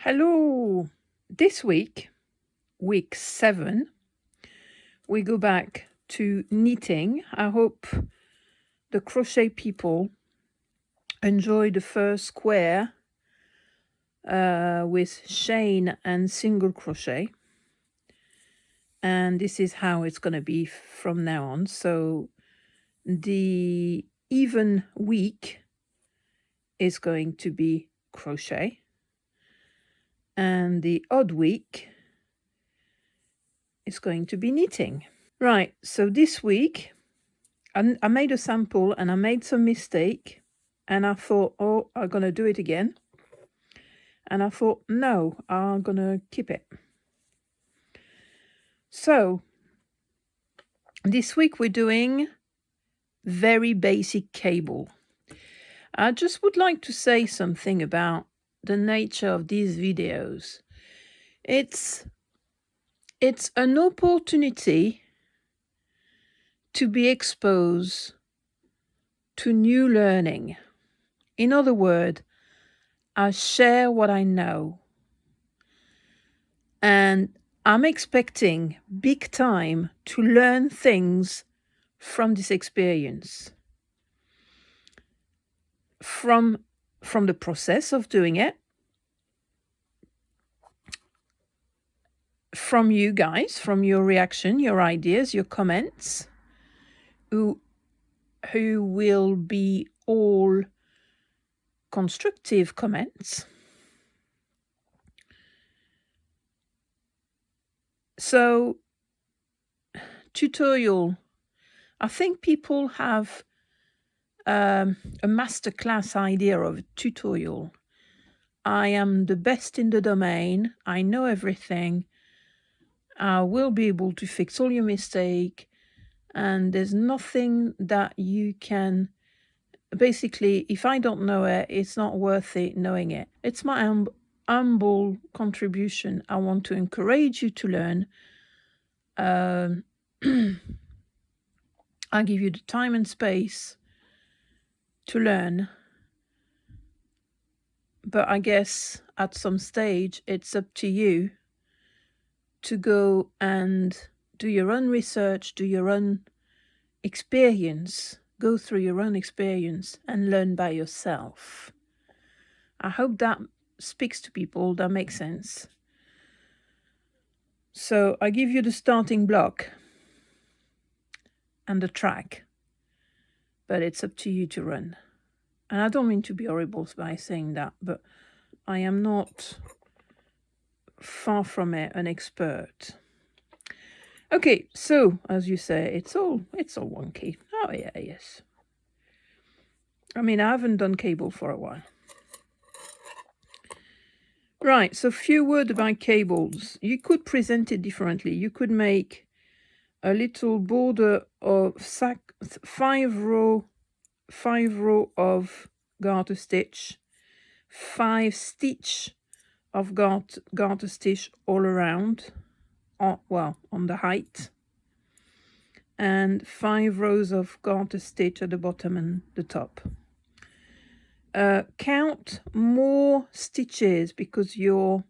Hello! This week, week 7, we go back to knitting. I hope the crochet people enjoy the first square with chain and single crochet. And this is how it's going to be from now on. So the even week is going to be crochet. And the odd week is going to be knitting. Right, so this week I made a sample and I made some mistake and I thought, oh, I'm going to do it again. And I thought, no, I'm going to keep it. So this week we're doing very basic cable. I just would like to say something about the nature of these videos. It's an opportunity to be exposed to new learning. In other words, I share what I know. And I'm expecting big time to learn things from this experience. From the process of doing it, from you guys, from your reaction, your ideas, your comments, who will be all constructive comments. So, tutorial. I think people have a masterclass idea of a tutorial. I am the best in the domain. I know everything. I will be able to fix all your mistake. And there's nothing that you can... Basically, if I don't know it, it's not worth it knowing it. It's my humble contribution. I want to encourage you to learn. I give you the time and space to learn. But I guess at some stage, it's up to you to go and do your own research, do your own experience, go through your own experience and learn by yourself. I hope that speaks to people, that makes sense. So I give you the starting block and the track, but it's up to you to run. And I don't mean to be horrible by saying that, but I am not far from it an expert. Okay, so as you say, it's all wonky. Oh yeah, yes. I mean, I haven't done cable for a while. Right, so few words about cables. You could present it differently. You could make a little border of 5 row of garter stitch, 5 stitch of garter stitch all around, on the height, and 5 rows of garter stitch at the bottom and the top. Count more stitches because your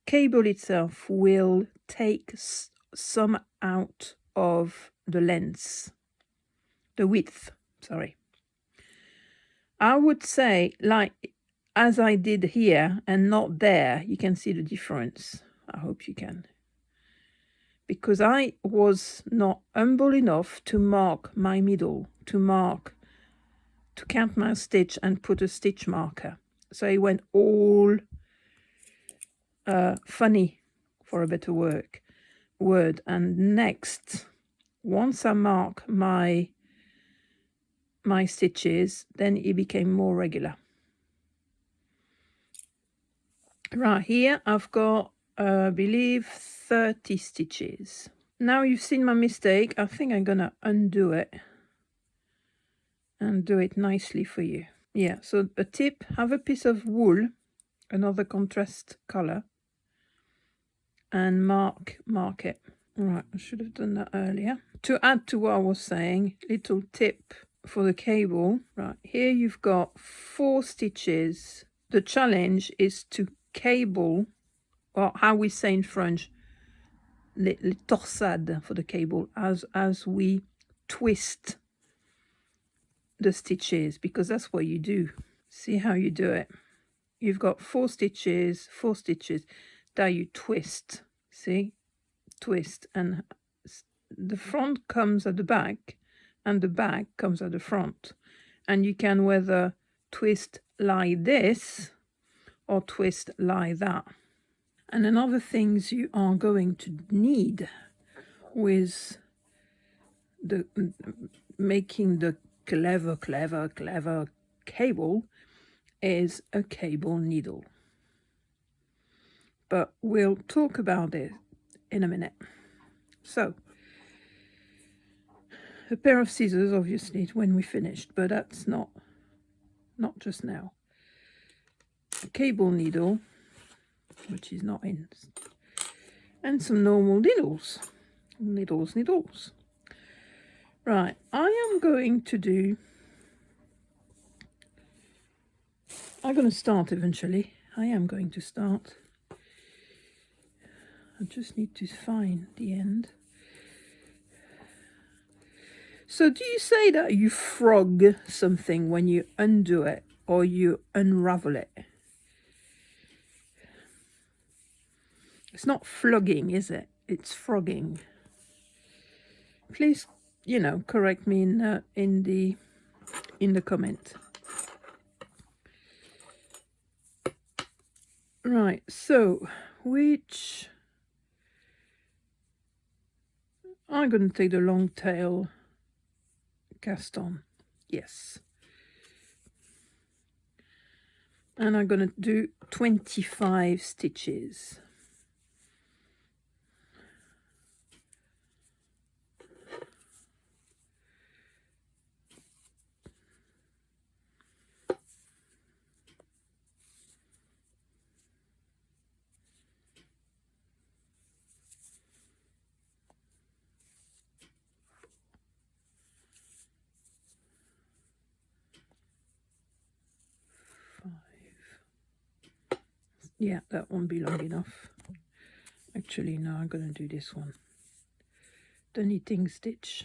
cable itself will take some out of the length, the width, sorry. I would say, like as I did here and not there, you can see the difference. I hope you can. Because I was not humble enough to mark my middle, to count my stitch and put a stitch marker. So it went all funny, for a better word. And next, once I mark my stitches, then it became more regular. Right, here I've got, I believe, 30 stitches. Now you've seen my mistake. I think I'm gonna undo it and do it nicely for you. Yeah, so a tip, have a piece of wool, another contrast color, and mark it. Right, I should have done that earlier. To add to what I was saying, little tip for the cable. Right, here you've got 4 stitches the challenge is to cable, or how we say in French, les torsades for the cable, as we twist the stitches, because that's what you do. See how you do it. You've got 4 stitches that you twist. See, twist, and the front comes at the back and the back comes at the front, and you can whether twist like this or twist like that. And another things you are going to need with the making the clever cable is a cable needle. But we'll talk about it in a minute. So, a pair of scissors, obviously, when we finished, but that's not just now. A cable needle, which is not in, and some normal needles. Right, I am going to do, I'm going to start eventually. I am going to start. I just need to find the end. So do you say that you frog something when you undo it or you unravel it? It's not flogging, is it? It's frogging. Please, correct me in the comment. Right, so which I'm going to take the long tail cast on. Yes. And I'm going to do 25 stitches. Yeah, that won't be long enough. Actually, no, I'm going to do this one. The knitting stitch.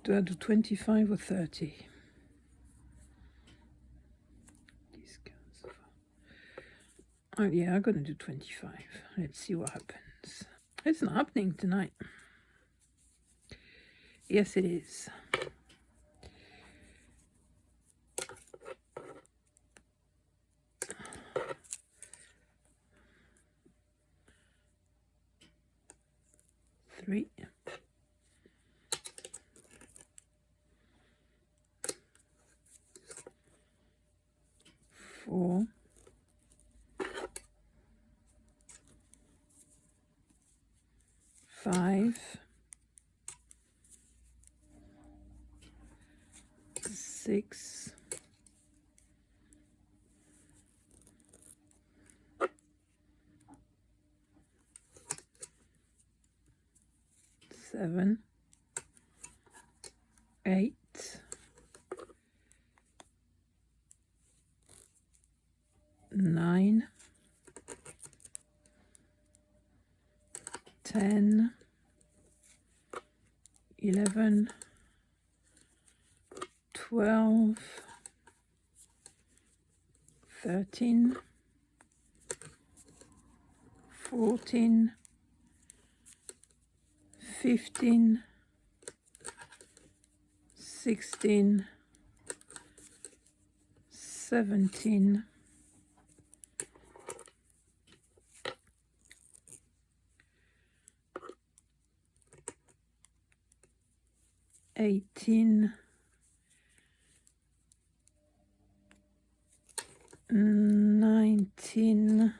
Do I do 25 or 30? Oh, yeah, I'm going to do 25. Let's see what happens. It's not happening tonight. Yes, it is. Three. 4. 5. 6. 7. 8. 9. 10. 11. 12. 13. 14. 15. 16. 17. 18. 19.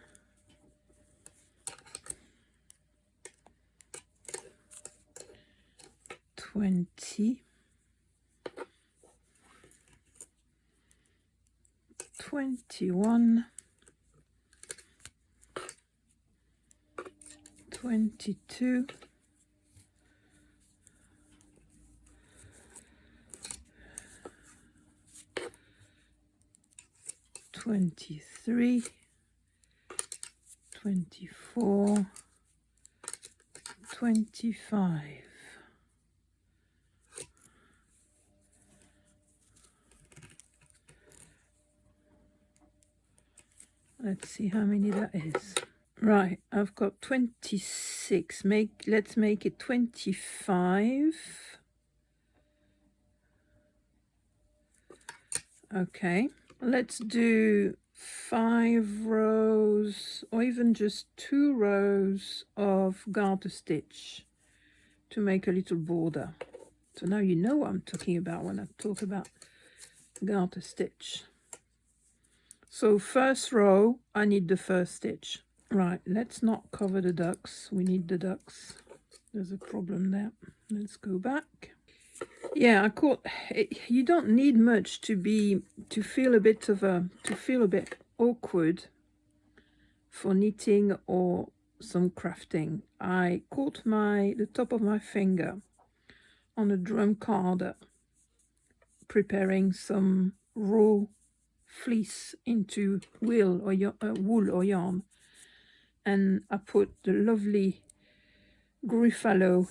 20. 21. 22, 23, 24, 25. Let's see how many that is. Right, I've got 26. Let's make it 25. Okay, let's do 5 rows or even just 2 rows of garter stitch to make a little border. So now you know what I'm talking about when I talk about garter stitch. So first row, I need the first stitch. Right, let's not cover the ducks. We need the ducks. There's a problem there. Let's go back. Yeah, I caught it. You don't need much to feel a bit awkward for knitting or some crafting. I caught the top of my finger on a drum card preparing some raw fleece into wool or yarn, and I put the lovely Gruffalo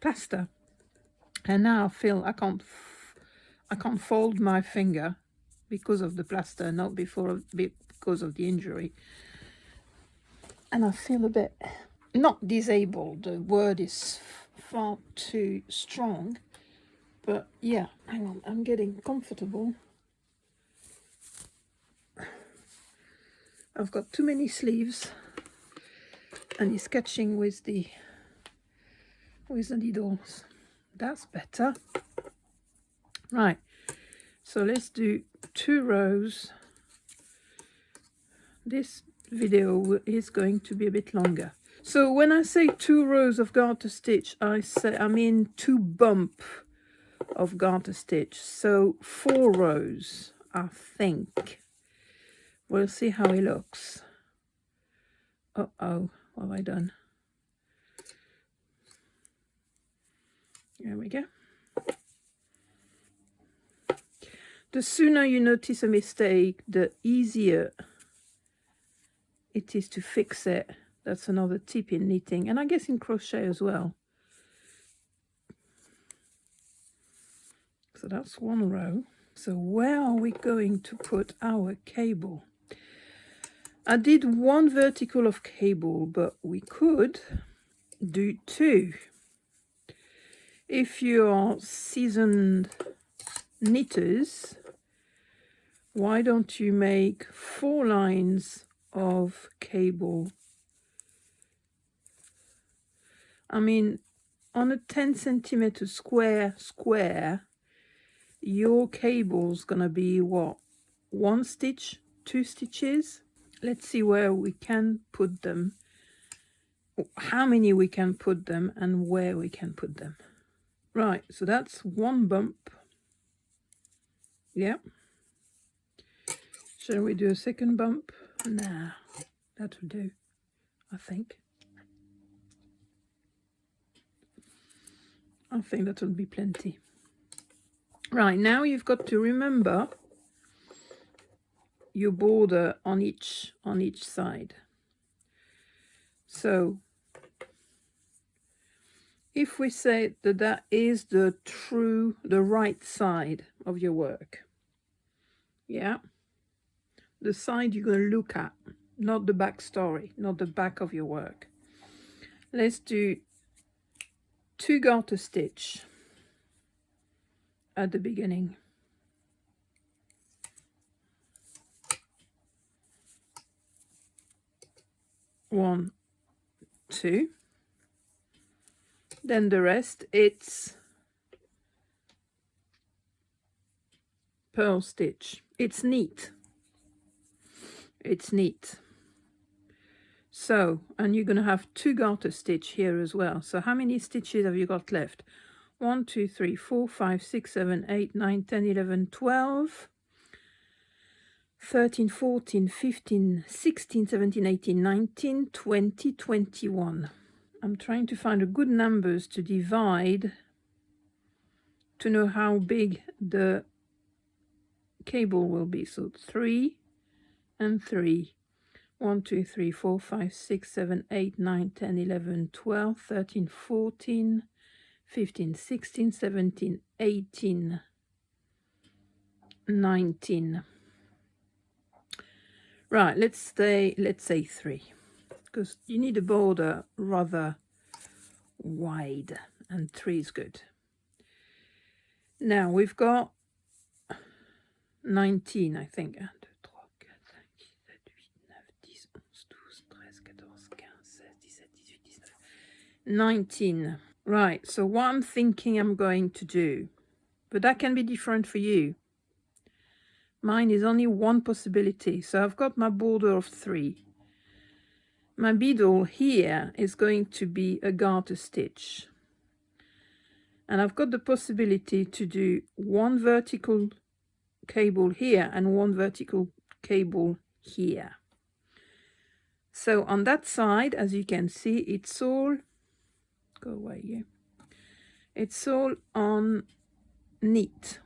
plaster, and now I feel I can't fold my finger because of the plaster, not because of the injury, and I feel a bit not disabled. The word is far too strong, but yeah, hang on, I'm getting comfortable. I've got too many sleeves and it's catching with the needles. That's better. Right, so let's do 2 rows. This video is going to be a bit longer. So when I say 2 rows of garter stitch, I mean 2 bump of garter stitch. So 4 rows, I think. We'll see how it looks. Uh-oh, what have I done? There we go. The sooner you notice a mistake, the easier it is to fix it. That's another tip in knitting, and I guess in crochet as well. So that's 1 row. So where are we going to put our cable? I did 1 vertical of cable, but we could do 2. If you are seasoned knitters, why don't you make 4 lines of cable? I mean, on a 10 centimeter square, your cable's gonna be what? 1 stitch, 2 stitches? Let's see where we can put them, how many we can put them, and where we can put them. Right, so that's 1 bump. Yeah. Shall we do a second bump? Nah, that will do, I think. I think that will be plenty. Right, now you've got to remember your border on each side. So if we say that is the right side of your work, yeah, the side you're going to look at, not the back story, not the back of your work. Let's do 2 garter stitch at the beginning. 1, 2. Then the rest, it's purl stitch. It's neat. It's neat. So, and you're going to have 2 garter stitch here as well. So how many stitches have you got left? 1, 2, 3, 4, 5, 6, 7, 8, 9, 10, 11, 12. 13, 14, 15, 16, 17, 18, 19, 20, 21. I'm trying to find a good numbers to divide to know how big the cable will be. So 3 and 3. 1, 2, 3, 4, 5, 6, 7, 8, 9, 10, 11, 12, 13, 14, 15, 16, 17, 18, 19. Right, let's say 3, because you need a border rather wide, and 3 is good. Now we've got 19, I think. 1, 2, 3, 4, 5, 6, 7, 8, 9, 10, 11, 12, 13, 14, 15, 16, 17, 18, 19. Right, so what I'm thinking I'm going to do, but that can be different for you. Mine is only one possibility. So I've got my border of 3. My beadle here is going to be a garter stitch. And I've got the possibility to do one vertical cable here and one vertical cable here. So on that side, as you can see, it's all, go away here, it's all on knit.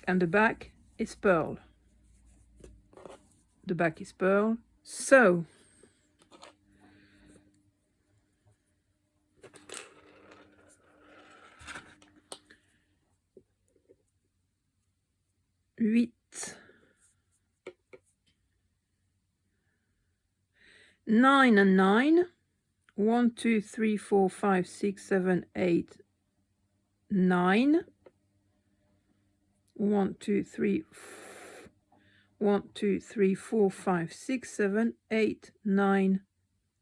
And the back is purl. The back is purl. So huit, 9 and 9. 1, 2, 3, 4, 5, 6, 7, 8, 9. 1, 2, 3, 1, 2, 3, 4, 5, 6, 7, 8, 9,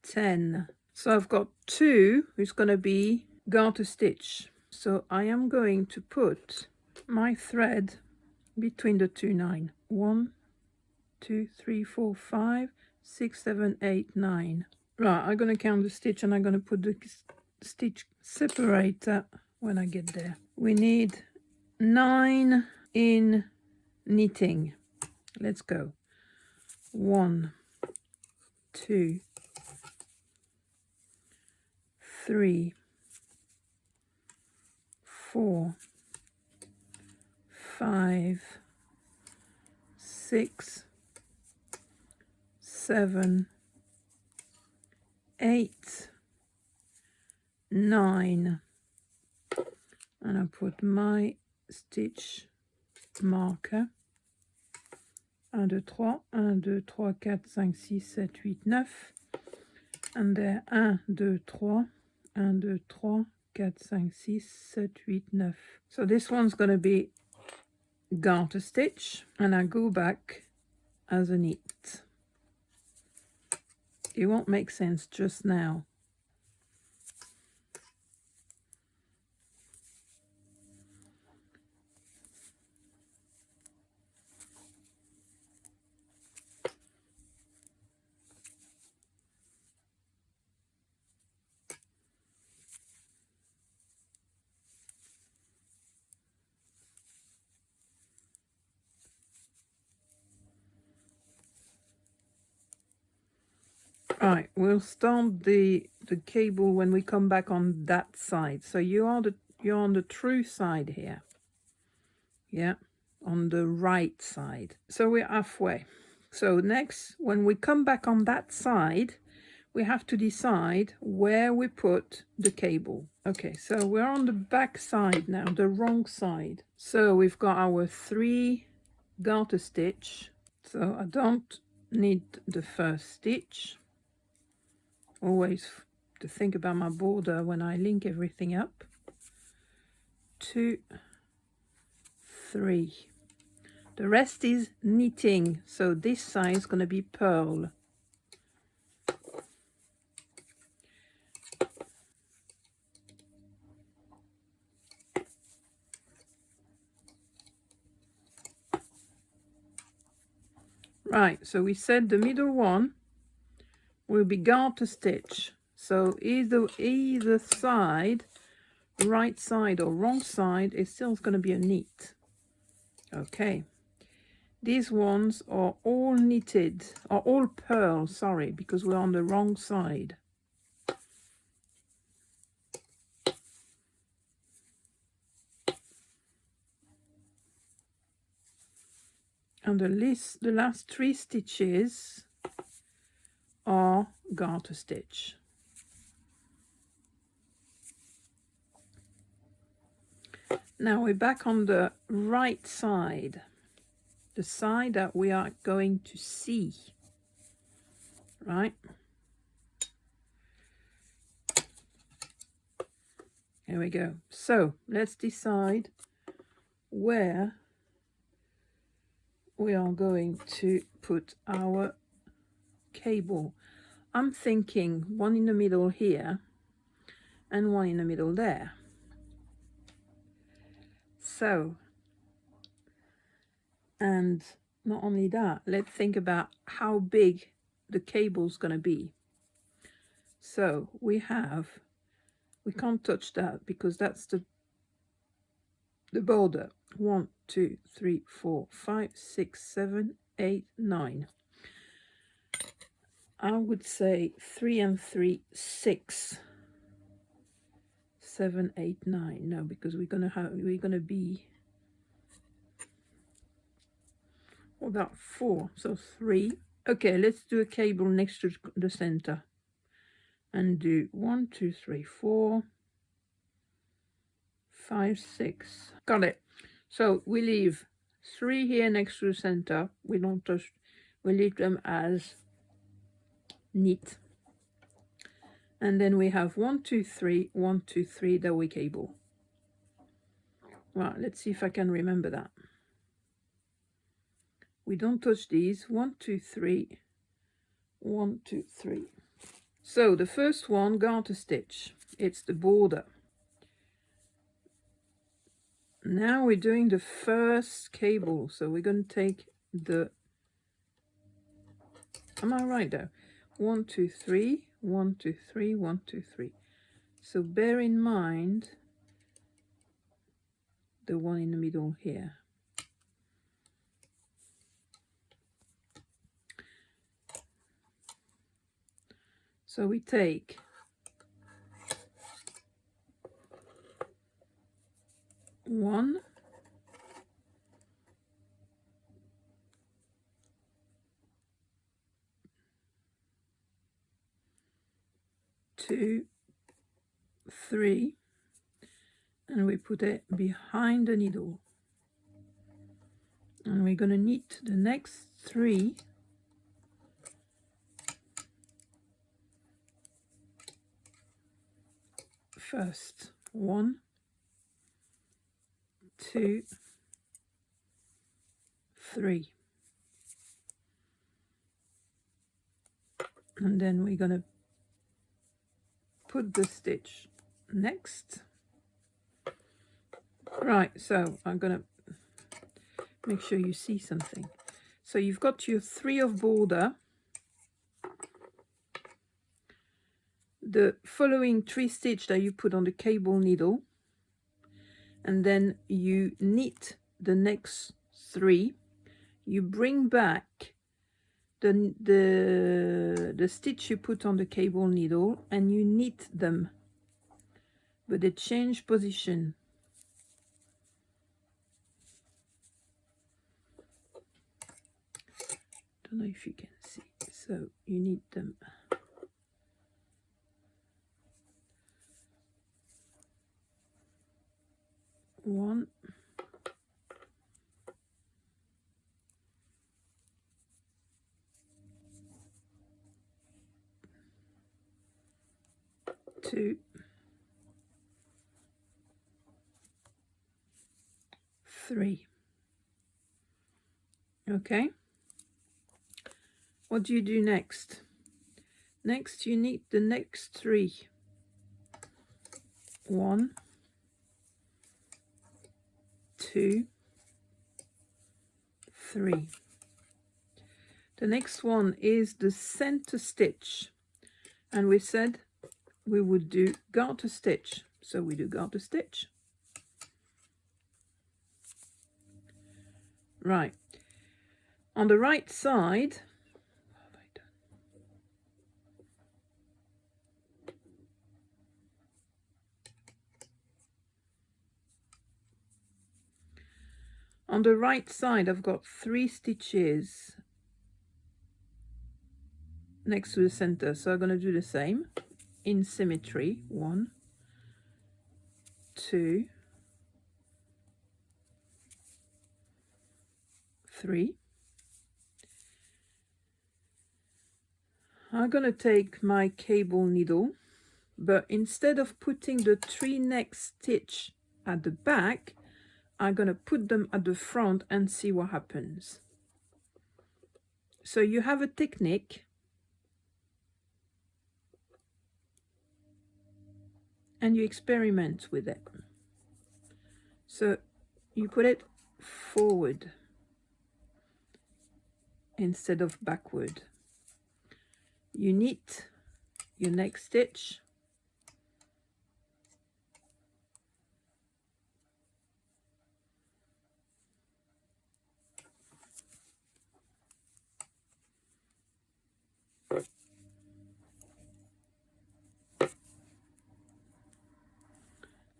10. So I've got 2, which is going to be garter stitch. So I am going to put my thread between the 2 9. 1, 2, 3, 4, 5, 6, 7, 8, 9. Right, I'm going to count the stitch and I'm going to put the stitch separator when I get there. We need 9 in knitting. Let's go. 1, 2, 3, 4, 5, 6, 7, 8, 9, and I put my stitch marker. 1, 2, 3, 1, 2, 3, 4, 5, 6, 7, 8, 9, and there 1, 2, 3, 1, 2, 3, 4, 5, 6, 7, 8, 9. So this one's going to be garter stitch, and I go back as a knit. It won't make sense just now. Right, we'll start the cable when we come back on that side. So you're on the true side here. Yeah, on the right side. So we're halfway. So next, when we come back on that side, we have to decide where we put the cable. Okay, so we're on the back side now, the wrong side. So we've got our 3 garter stitch. So I don't need the first stitch. Always to think about my border when I link everything up. 2, 3. The rest is knitting, so this side is going to be purl. Right, so we said the middle one will be garter stitch. So either side, right side or wrong side, is still going to be a knit. Okay. These ones are all knitted, are all purl, sorry, because we're on the wrong side. And the last 3 stitches are garter stitch. Now we're back on the right side, the side that we are going to see, right? Here we go. So let's decide where we are going to put our cable. I'm thinking one in the middle here and one in the middle there. So, and not only that, let's think about how big the cable's going to be. So we can't touch that because that's the border. 1, 2, 3, 4, 5, 6, 7, 8, 9. I would say 3 and 3, 6, 7, 8, 9. No, because we're gonna be about 4, so 3. Okay, let's do a cable next to the center and do 1, 2, 3, 4, 5, 6. Got it. So we leave 3 here next to the center. We don't touch. We leave them as knit. And then we have 1, 2, 3, 1, 2, 3 that we cable. Well, let's see if I can remember that. We don't touch these. 1, 2, 3, 1, 2, 3. So the first one, garter stitch. It's the border. Now we're doing the first cable. So we're going to take the, am I right there? 1, 2, 3, 1, 2, 3, 1, 2, 3. So bear in mind the one in the middle here. So we take 1, 2, 3, and we put it behind the needle. And we're going to knit the next 3 first. 1, 2, 3. And then we're going to put the stitch next. Right, so I'm going to make sure you see something. So you've got your 3 of border. The following 3 stitch that you put on the cable needle, and then you knit the next 3. You bring back the stitch you put on the cable needle and you knit them, but they change position. Don't know if you can see. So you knit them. One, 2, 3. Okay. What do you do next? Next, you knit the next 3. 1, 2, 3. The next one is the center stitch, and we said we would do garter stitch, so we do garter stitch. Right, On the right side, I've got 3 stitches next to the center, so I'm going to do the same in symmetry. 1, 2, 3. I'm going to take my cable needle, but instead of putting the 3 next stitch at the back, I'm going to put them at the front and see what happens. So you have a technique, and you experiment with it. So you put it forward instead of backward. You knit your next stitch,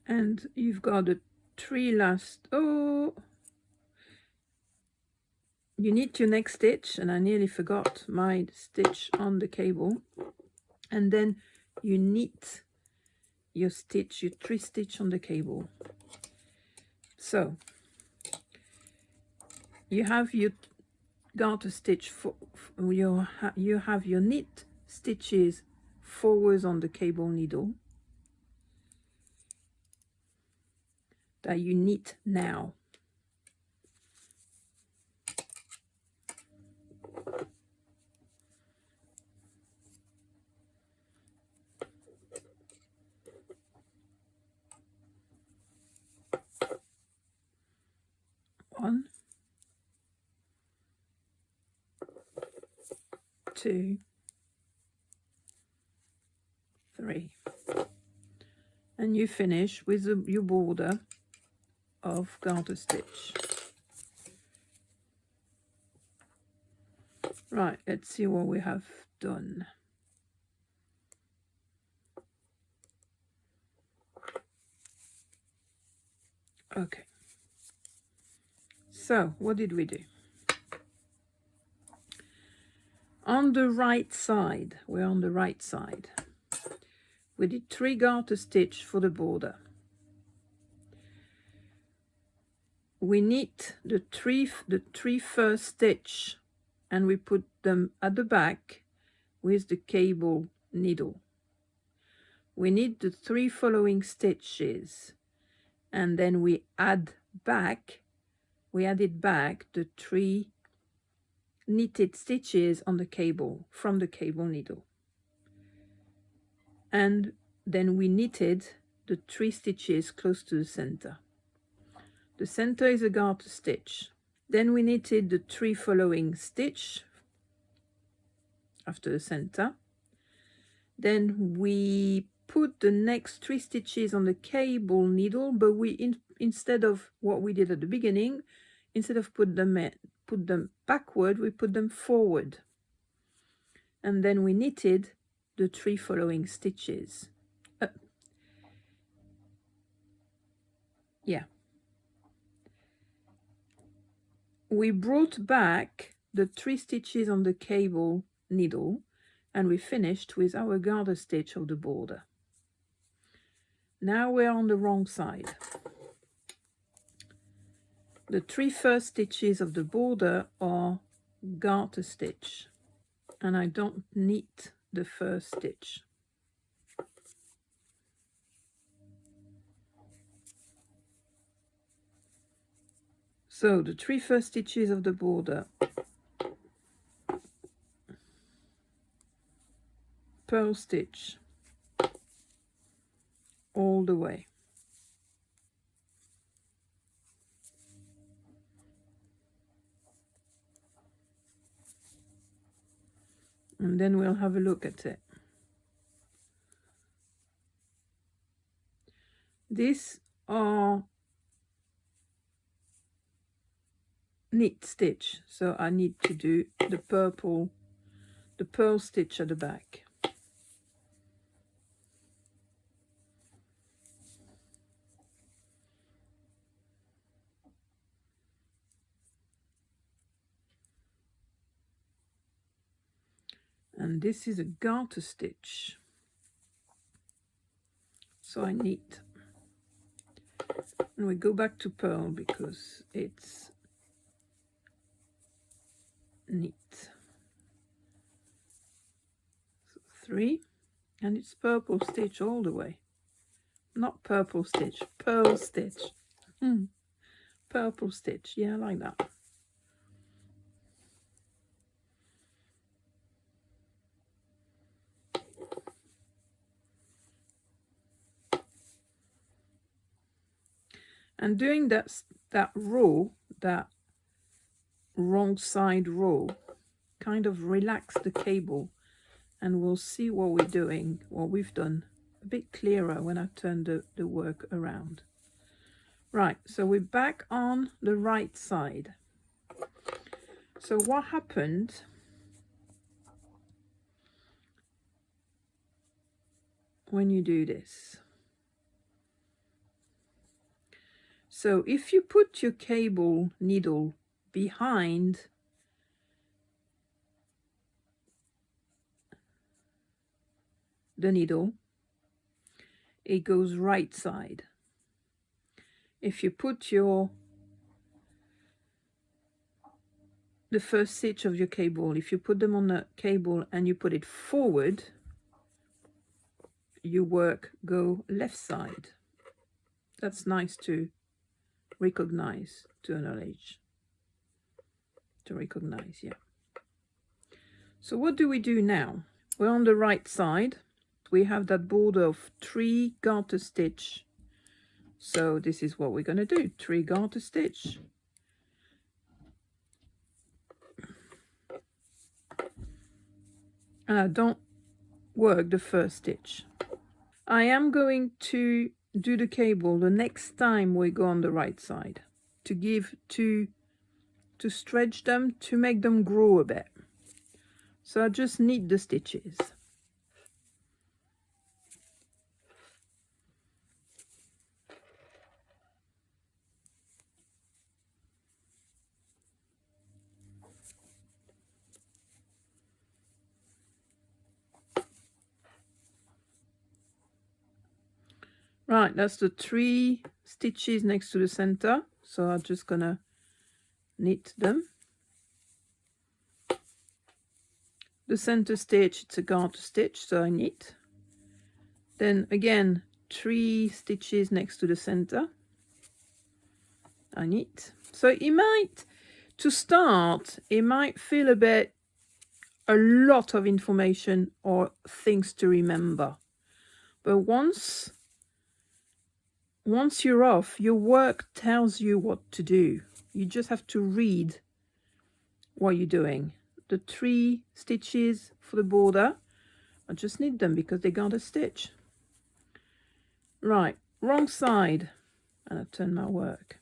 and you've got the 3 last, you knit your next stitch, and I nearly forgot my stitch on the cable, and then you knit your stitch, your 3 stitch on the cable. So you have your garter stitch you have your knit stitches forwards on the cable needle that you knit now. One, 2, 3, and you finish with your border of garter stitch. Right, let's see what we have done. Okay, so what did we do? On the right side, we're on the right side. We did 3 garter stitch for the border. We knit the three first stitch, and we put them at the back with the cable needle. We knit the 3 following stitches, and then we added back the 3 knitted stitches on the cable from the cable needle, and then we knitted the 3 stitches close to the center. The center is a garter stitch. Then we knitted the 3 following stitch after the center. Then we put the next 3 stitches on the cable needle, but we instead of what we did at the beginning, instead of put them backward, we put them forward. And then we knitted the 3 following stitches. We brought back the 3 stitches on the cable needle, and we finished with our garter stitch of the border. Now we're on the wrong side. The 3 first stitches of the border are garter stitch, and I don't knit the first stitch. So the 3 first stitches of the border, purl stitch all the way. And then we'll have a look at it. These are knit stitch, so I need to do the purl stitch at the back. And this is a garter stitch, so I knit, and we go back to purl because it's knit. So 3, and it's purple stitch all the way, not purple stitch, purl stitch. Purple stitch, yeah, I like that. And doing that row, that wrong side row, kind of relax the cable, and we'll see what we're doing, what we've done, a bit clearer when I turn the work around. Right, so we're back on the right side. So what happened when you do this? So if you put your cable needle behind the needle, it goes right side. If you put the first stitch of your cable, if you put them on the cable and you put it forward, your work go left side. That's nice to recognize, to acknowledge, to recognize, yeah. So what do we do now? We're on the right side. We have that border of 3 garter stitch. So this is what we're going to do, 3 garter stitch. And I don't work the first stitch. I am going to do the cable the next time we go on the right side, to stretch them, to make them grow a bit. So I just knit the stitches. Right, that's the 3 stitches next to the center. So I'm just gonna knit them. The center stitch, it's a garter stitch, so I knit. Then again, 3 stitches next to the center. I knit. So it might, to start, it might feel a lot of information or things to remember. But once you're off, your work tells you what to do. You just have to read what you're doing. The 3 stitches for the border, I just knit them because they got a stitch. Right, wrong side, and I turn my work.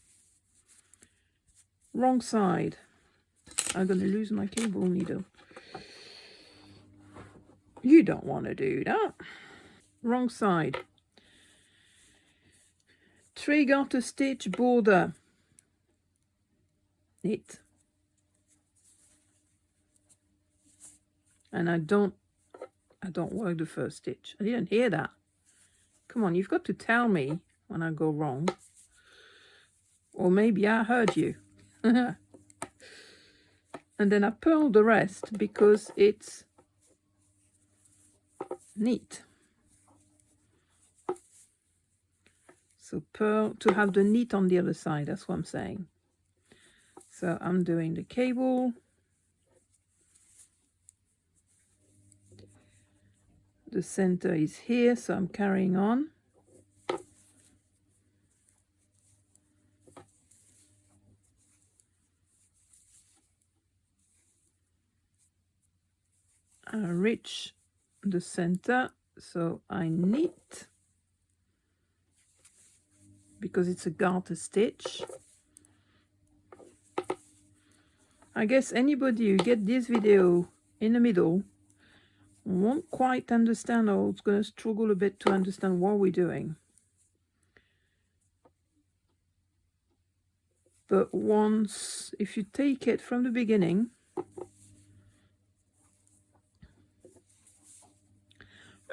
Wrong side. I'm going to lose my cable needle. You don't want to do that. Wrong side. 3 garter stitch border. Knit. And I don't work the first stitch. I didn't hear that. Come on, you've got to tell me when I go wrong. Or maybe I heard you. And then I purl the rest because it's neat. So purl to have the knit on the other side, that's what I'm saying. So I'm doing the cable. The center is here, so I'm carrying on. I reach the center, so I knit because it's a garter stitch. I guess anybody who get this video in the middle won't quite understand, or it's going to struggle a bit to understand what we're doing. But once, if you take it from the beginning,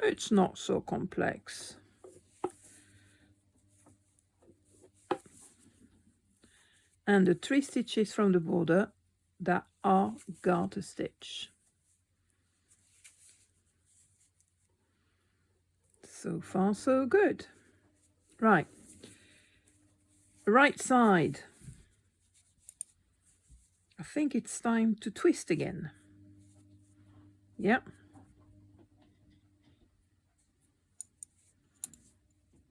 it's not so complex. And the 3 stitches from the border that are garter stitch. So far so good. Right. Right side. I think it's time to twist again. Yep.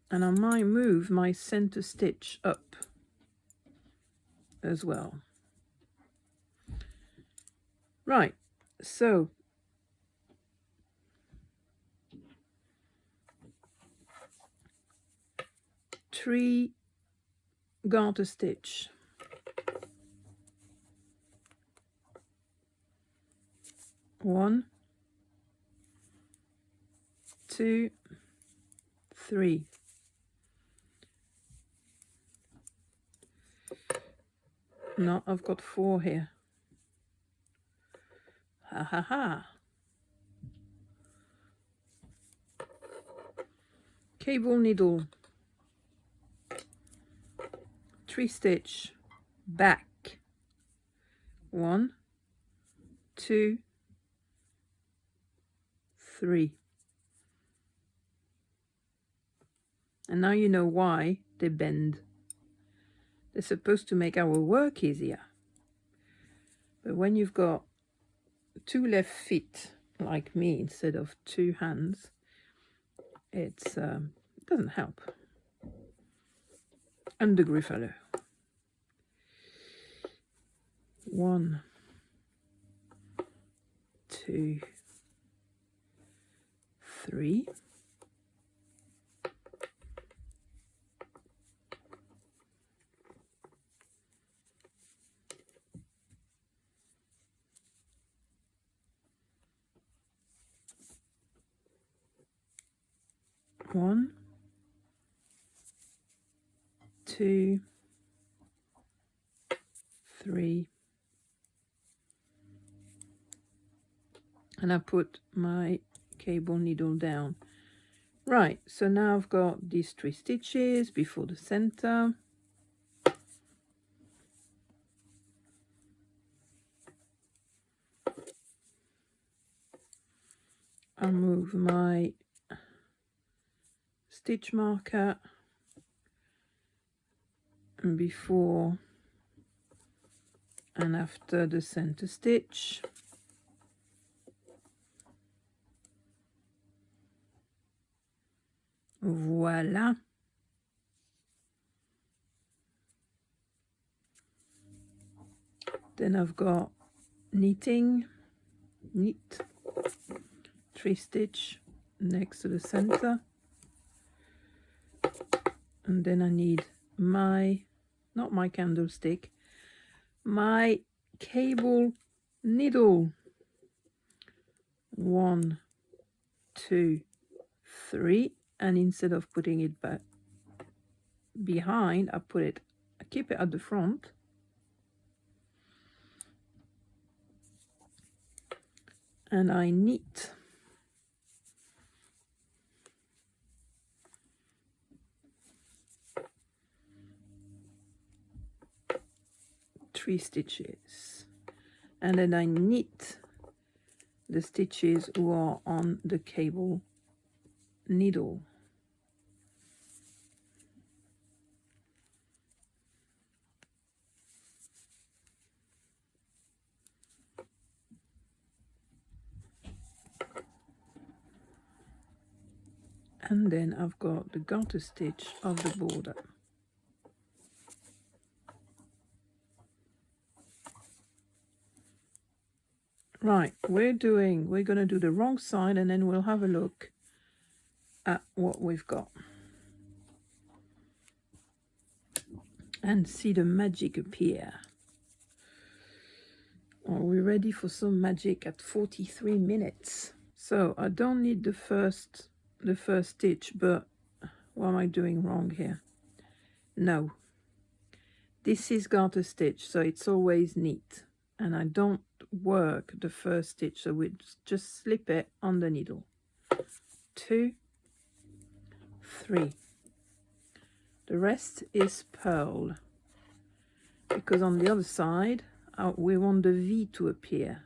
And I might move my center stitch up as well. Right, so three garter stitch. 1, 2, 3. No, I've got 4 here. Ha ha ha. Cable needle. 3 stitch back. 1, 2, 3. And now you know why they bend. They're supposed to make our work easier. But when you've got 2 left feet, like me, instead of 2 hands, it doesn't help. Undergriffalo. 1, 2, 3. One, 2, 3, and I put my cable needle down. Right, so now I've got these 3 stitches before the center. I'll move my stitch marker before and after the center stitch. Voila. Then I've got knitting, knit, 3 stitch next to the center. And then I need my, not my candlestick, my cable needle. 1, 2, 3. And instead of putting it back behind, I keep it at the front. And I knit. Three stitches, and then I knit the stitches who are on the cable needle. And then I've got the garter stitch of the border. Right, we're going to do the wrong side, and then we'll have a look at what we've got and see the magic appear. Are we ready for some magic at 43 minutes? So I don't need the first stitch, but what am I doing wrong here? No. This is garter stitch, so it's always neat. And I don't work the first stitch, so we just slip it on the needle. 2, 3. The rest is purl, because on the other side we want the V to appear.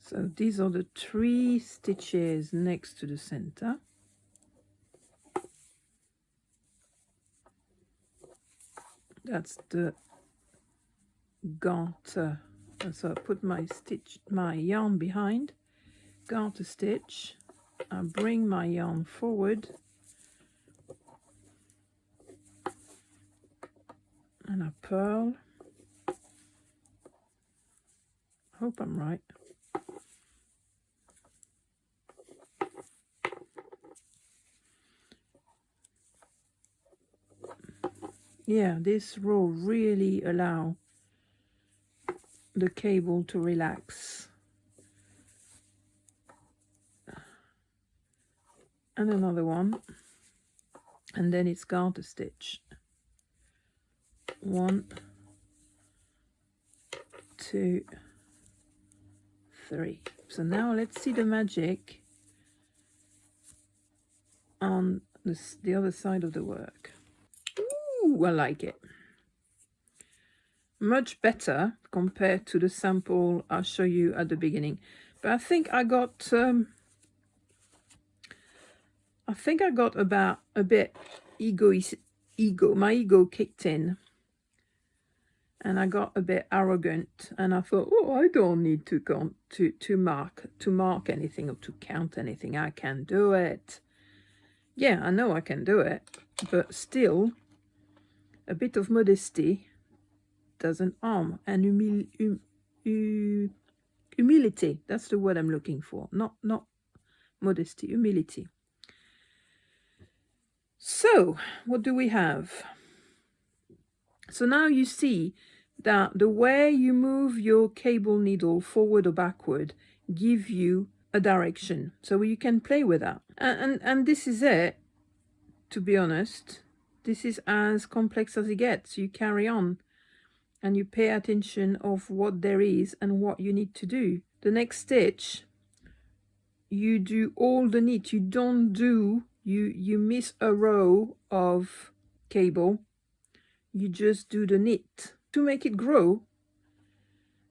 So these are the 3 stitches next to the center. That's the garter. So I put my yarn behind, garter stitch. I bring my yarn forward and I purl. Hope I'm right. Yeah, this row really allow the cable to relax. And another one, and then it's garter stitch. 1, 2, 3. So now let's see the magic on the other side of the work. Ooh, I like it. Much better compared to the sample I'll show you at the beginning. But I think I got about a bit my ego kicked in, and I got a bit arrogant, and I thought, oh, I don't need to mark anything or to count anything. I can do it. Yeah, I know I can do it, but still, a bit of modesty doesn't harm, and humility. That's the word I'm looking for. Not modesty, humility. So what do we have? So now you see that the way you move your cable needle forward or backward give you a direction, so you can play with that. And this is it. To be honest, this is as complex as it gets. You carry on and you pay attention of what there is and what you need to do. The next stitch, you do all the knit. You don't do, you miss a row of cable. You just do the knit to make it grow.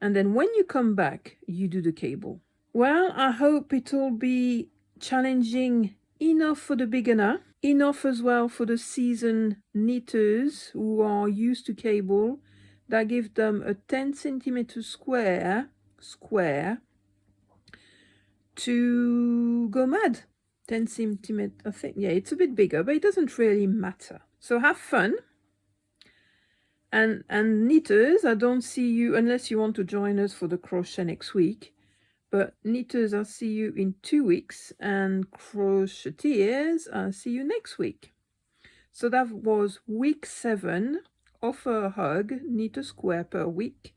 And then when you come back, you do the cable. Well, I hope it'll be challenging enough for the beginner, enough as well for the seasoned knitters who are used to cable, that give them a 10 centimeter square to go mad. 10 centimeter, I think, yeah, it's a bit bigger, but it doesn't really matter. So have fun. And knitters, I don't see you, unless you want to join us for the crochet next week, but knitters, I'll see you in 2 weeks, and crocheters, I'll see you next week. So that was week 7, offer a hug, knit a square per week,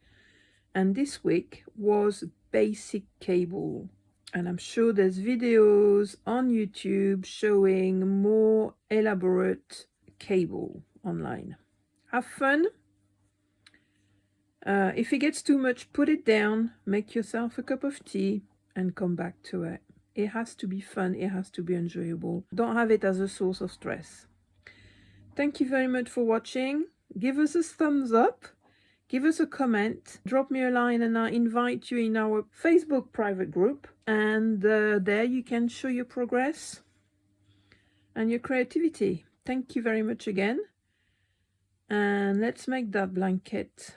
and this week was basic cable. And I'm sure there's videos on YouTube showing more elaborate cable online. Have fun. If it gets too much, put it down, make yourself a cup of tea, and come back to it. It has to be fun, it has to be enjoyable. Don't have it as a source of stress. Thank you very much for watching. Give us a thumbs up, give us a comment, drop me a line, and I invite you in our Facebook private group. And there you can show your progress and your creativity. Thank you very much again. And let's make that blanket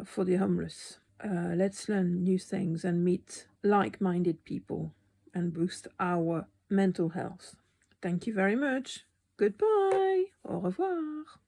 for the homeless. Let's learn new things and meet like-minded people and boost our mental health. Thank you very much. Goodbye. Au revoir.